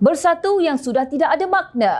Bersatu yang sudah tidak ada makna.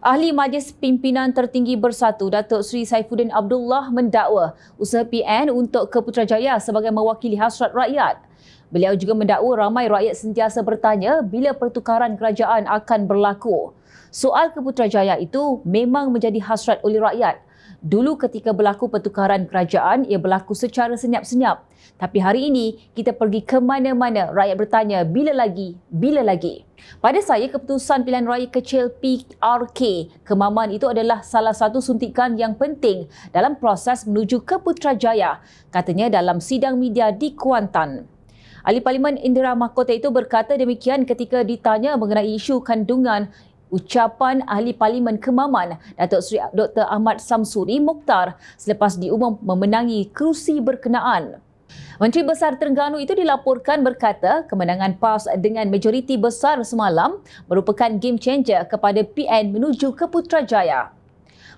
Ahli Majlis Pimpinan Tertinggi Bersatu, Datuk Seri Saifuddin Abdullah mendakwa usaha PN untuk ke Putrajaya sebagai mewakili hasrat rakyat. Beliau juga mendakwa ramai rakyat sentiasa bertanya bila pertukaran kerajaan akan berlaku. Soal ke Putrajaya itu memang menjadi hasrat oleh rakyat. Dulu ketika berlaku pertukaran kerajaan, ia berlaku secara senyap-senyap. Tapi hari ini, kita pergi ke mana-mana, rakyat bertanya, bila lagi? Bila lagi? Pada saya, keputusan pilihan raya kecil PRK Kemaman itu adalah salah satu suntikan yang penting dalam proses menuju ke Putrajaya, katanya dalam sidang media di Kuantan. Ahli Parlimen Indira Mahkota itu berkata demikian ketika ditanya mengenai isu kandungan ucapan Ahli Parlimen Kemaman, Datuk Seri Dr. Ahmad Samsuri Mokhtar selepas diumum memenangi kerusi berkenaan. Menteri Besar Terengganu itu dilaporkan berkata kemenangan PAS dengan majoriti besar semalam merupakan game changer kepada PN menuju ke Putrajaya.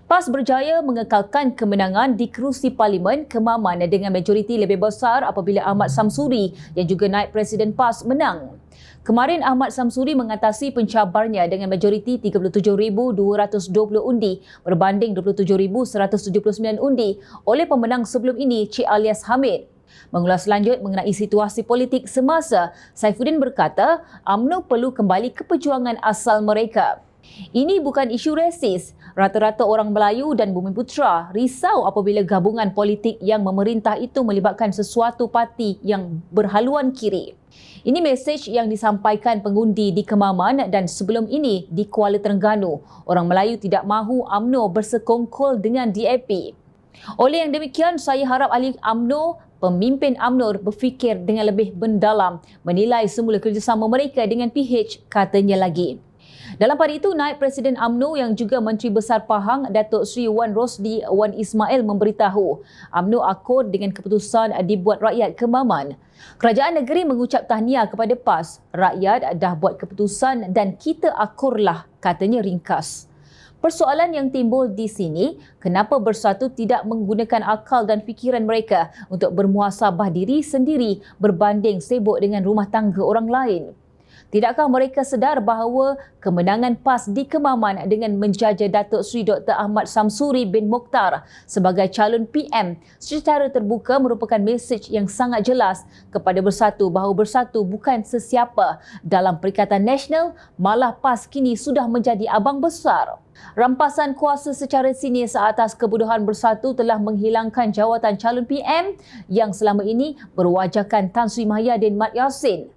PAS berjaya mengekalkan kemenangan di kerusi Parlimen Kemaman dengan majoriti lebih besar apabila Ahmad Samsuri yang juga naib Presiden PAS menang. Kemarin Ahmad Samsuri mengatasi pencabarnya dengan majoriti 37,220 undi berbanding 27,179 undi oleh pemenang sebelum ini Cik Alias Hamid. Mengulas lanjut mengenai situasi politik semasa, Saifuddin berkata UMNO perlu kembali ke perjuangan asal mereka. Ini bukan isu resis. Rata-rata orang Melayu dan Bumiputera risau apabila gabungan politik yang memerintah itu melibatkan sesuatu parti yang berhaluan kiri. Ini mesej yang disampaikan pengundi di Kemaman dan sebelum ini di Kuala Terengganu. Orang Melayu tidak mahu UMNO bersekongkol dengan DAP. Oleh yang demikian, saya harap ahli UMNO, pemimpin UMNO berfikir dengan lebih mendalam menilai semula kerjasama mereka dengan PH, katanya lagi. Dalam pada itu, naib Presiden UMNO yang juga Menteri Besar Pahang, Datuk Seri Wan Rosli Wan Ismail memberitahu UMNO akord dengan keputusan dibuat rakyat Kemaman. Kerajaan negeri mengucap tahniah kepada PAS. Rakyat dah buat keputusan dan kita akurlah, katanya ringkas. Persoalan yang timbul di sini, kenapa Bersatu tidak menggunakan akal dan fikiran mereka untuk bermuhasabah diri sendiri berbanding sibuk dengan rumah tangga orang lain? Tidakkah mereka sedar bahawa kemenangan PAS di Kemaman dengan menjaja Datuk Seri Dr. Ahmad Samsuri bin Mokhtar sebagai calon PM secara terbuka merupakan mesej yang sangat jelas kepada Bersatu bahawa Bersatu bukan sesiapa dalam Perikatan Nasional, malah PAS kini sudah menjadi abang besar. Rampasan kuasa secara sini seatas kebodohan Bersatu telah menghilangkan jawatan calon PM yang selama ini berwajakan Tan Sri Mahyadin Mat Yassin.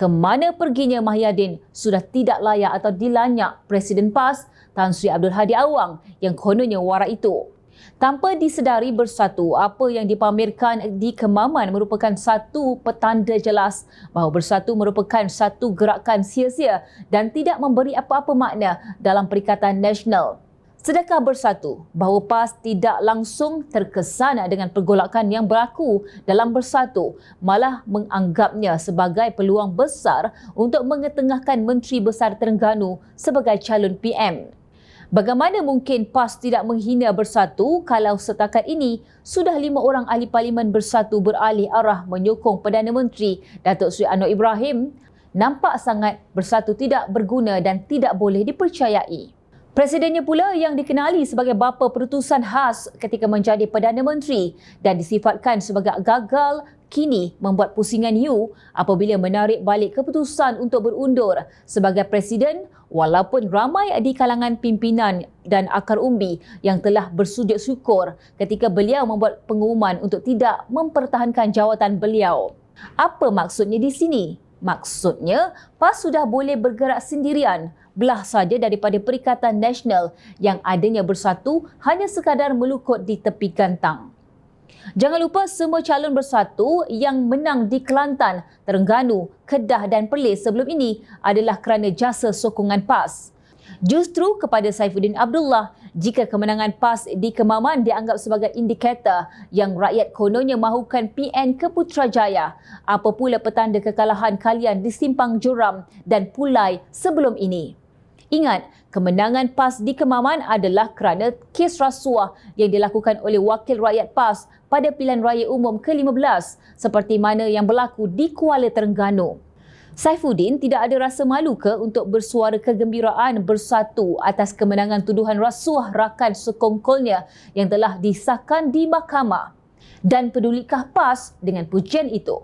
Kemana perginya Mahyadin sudah tidak layak atau dilanyak Presiden PAS Tan Sri Abdul Hadi Awang yang kononnya warak itu. Tanpa disedari Bersatu, apa yang dipamerkan di Kemaman merupakan satu petanda jelas bahawa Bersatu merupakan satu gerakan sia-sia dan tidak memberi apa-apa makna dalam Perikatan Nasional. Sedekah Bersatu bahawa PAS tidak langsung terkesan dengan pergolakan yang berlaku dalam Bersatu, malah menganggapnya sebagai peluang besar untuk mengetengahkan Menteri Besar Terengganu sebagai calon PM. Bagaimana mungkin PAS tidak menghina Bersatu kalau setakat ini sudah 5 orang ahli parlimen Bersatu beralih arah menyokong Perdana Menteri Datuk Seri Anwar Ibrahim? Nampak sangat Bersatu tidak berguna dan tidak boleh dipercayai. Presidennya pula yang dikenali sebagai bapa perutusan khas ketika menjadi Perdana Menteri dan disifatkan sebagai gagal kini membuat pusingan you apabila menarik balik keputusan untuk berundur sebagai Presiden walaupun ramai di kalangan pimpinan dan akar umbi yang telah bersujud syukur ketika beliau membuat pengumuman untuk tidak mempertahankan jawatan beliau. Apa maksudnya di sini? Maksudnya, PAS sudah boleh bergerak sendirian, belah saja daripada Perikatan Nasional yang adanya Bersatu hanya sekadar melukut di tepi gantang. Jangan lupa semua calon Bersatu yang menang di Kelantan, Terengganu, Kedah dan Perlis sebelum ini adalah kerana jasa sokongan PAS. Justru kepada Saifuddin Abdullah, jika kemenangan PAS di Kemaman dianggap sebagai indikator yang rakyat kononnya mahukan PN ke Putrajaya, apa pula petanda kekalahan kalian di Simpang Joram dan Pulai sebelum ini? Ingat, kemenangan PAS di Kemaman adalah kerana kes rasuah yang dilakukan oleh wakil rakyat PAS pada pilihan raya umum ke-15 seperti mana yang berlaku di Kuala Terengganu. Saifuddin tidak ada rasa malu ke untuk bersuara kegembiraan bersatu atas kemenangan tuduhan rasuah rakan sekongkolnya yang telah disahkan di mahkamah? Dan pedulikah PAS dengan pujian itu?